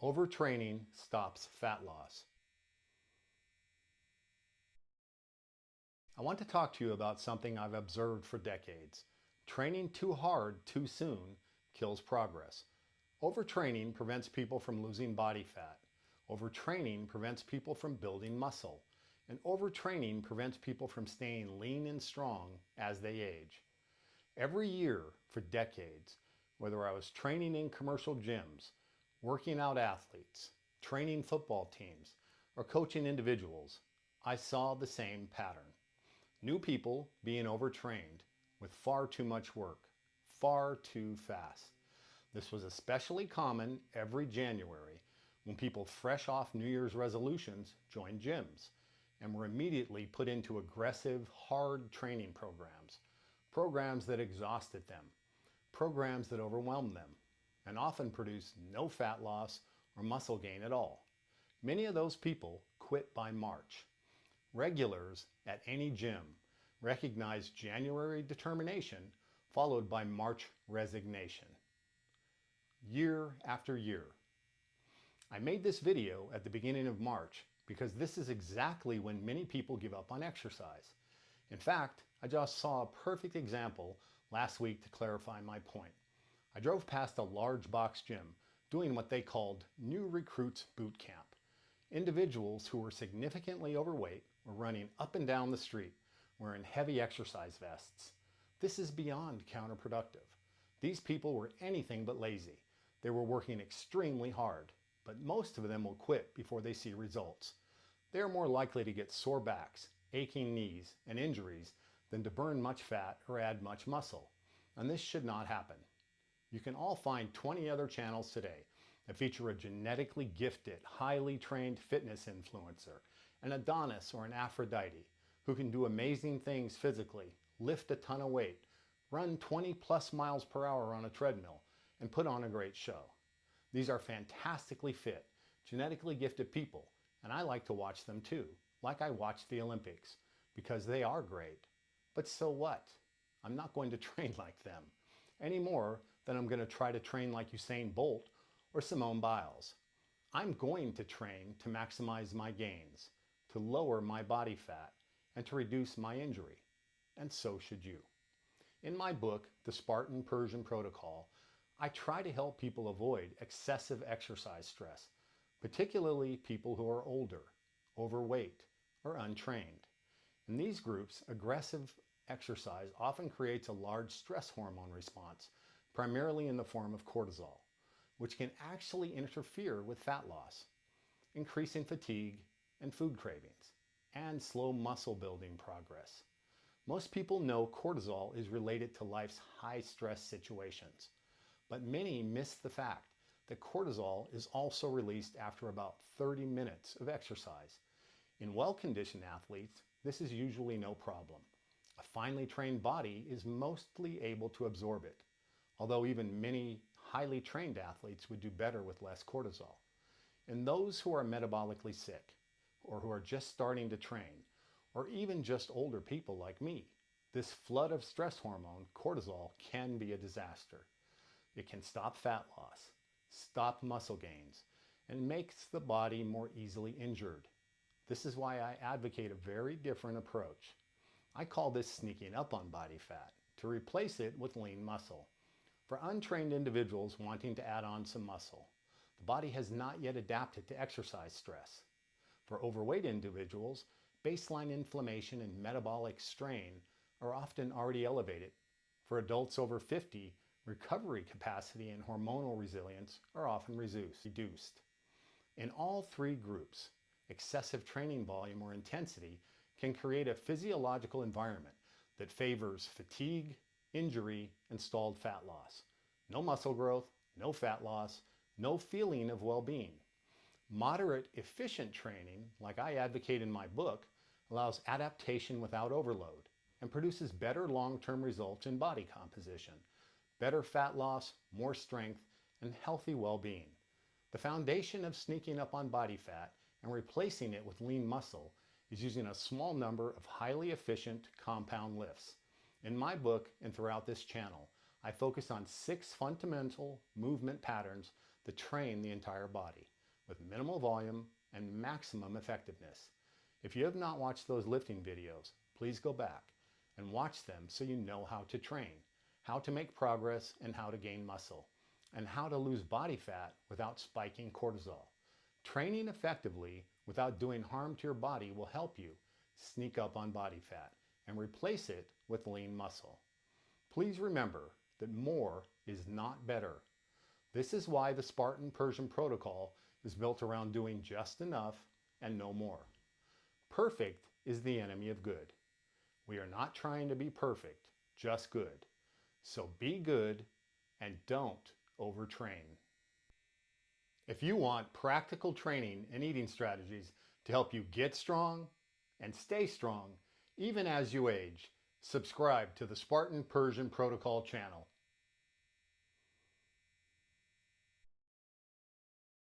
Overtraining stops fat loss. I want to talk to you about something I've observed for decades. Training too hard too soon kills progress. Overtraining prevents people from losing body fat. Overtraining prevents people from building muscle. And overtraining prevents people from staying lean and strong as they age. Every year for decades, whether I was training in commercial gyms, working out athletes, training football teams, or coaching individuals, I saw the same pattern. New people being overtrained with far too much work, far too fast. This was especially common every January when people fresh off New Year's resolutions joined gyms and were immediately put into aggressive, hard training programs that exhausted them, programs that overwhelmed them, and often produced no fat loss or muscle gain at all. Many of those people quit by March. Regulars at any gym recognize January determination followed by March resignation. Year after year. I made this video at the beginning of March because this is exactly when many people give up on exercise. In fact, I just saw a perfect example last week to clarify my point. I drove past a large box gym doing what they called New Recruits Boot Camp. Individuals who were significantly overweight were running up and down the street wearing heavy exercise vests. This is beyond counterproductive. These people were anything but lazy. They were working extremely hard, but most of them will quit before they see results. They are more likely to get sore backs, aching knees, and injuries than to burn much fat or add much muscle. And this should not happen. You can all find 20 other channels today that feature a genetically gifted, highly trained fitness influencer, an Adonis or an Aphrodite, who can do amazing things physically, lift a ton of weight, run 20 plus miles per hour on a treadmill, and put on a great show. These are fantastically fit, genetically gifted people, and I like to watch them too, like I watch the Olympics, because they are great. But so what? I'm not going to train like them, any more than I'm going to try to train like Usain Bolt or Simone Biles. I'm going to train to maximize my gains, to lower my body fat, and to reduce my injury. And so should you. In my book, The Spartan-Persian Protocol, I try to help people avoid excessive exercise stress, particularly people who are older, overweight, or untrained. In these groups, aggressive exercise often creates a large stress hormone response, primarily in the form of cortisol, which can actually interfere with fat loss, increasing fatigue and food cravings, and slow muscle building progress. Most people know cortisol is related to life's high-stress situations, but many miss the fact that cortisol is also released after about 30 minutes of exercise. In well-conditioned athletes, this is usually no problem. A finely trained body is mostly able to absorb it, although even many highly trained athletes would do better with less cortisol. In those who are metabolically sick, or who are just starting to train, or even just older people like me, this flood of stress hormone, cortisol, can be a disaster. It can stop fat loss, stop muscle gains, and makes the body more easily injured. This is why I advocate a very different approach. I call this sneaking up on body fat, to replace it with lean muscle. For untrained individuals wanting to add on some muscle, the body has not yet adapted to exercise stress. For overweight individuals, baseline inflammation and metabolic strain are often already elevated. For adults over 50, recovery capacity and hormonal resilience are often reduced. In all three groups, excessive training volume or intensity can create a physiological environment that favors fatigue, injury, and stalled fat loss. No muscle growth, no fat loss, no feeling of well-being. Moderate, efficient training, like I advocate in my book, allows adaptation without overload and produces better long-term results in body composition, better fat loss, more strength, and healthy well-being. The foundation of sneaking up on body fat and replacing it with lean muscle is using a small number of highly efficient compound lifts. In my book and throughout this channel, I focus on 6 fundamental movement patterns that train the entire body with minimal volume and maximum effectiveness. If you have not watched those lifting videos, please go back and watch them so you know how to train, how to make progress, and how to gain muscle, and how to lose body fat without spiking cortisol. Training effectively without doing harm to your body will help you sneak up on body fat and replace it with lean muscle. Please remember that more is not better. This is why the Spartan-Persian protocol is built around doing just enough and no more. Perfect is the enemy of good. We are not trying to be perfect, just good. So be good and don't overtrain. If you want practical training and eating strategies to help you get strong and stay strong even as you age, subscribe to the Spartan-Persian Protocol channel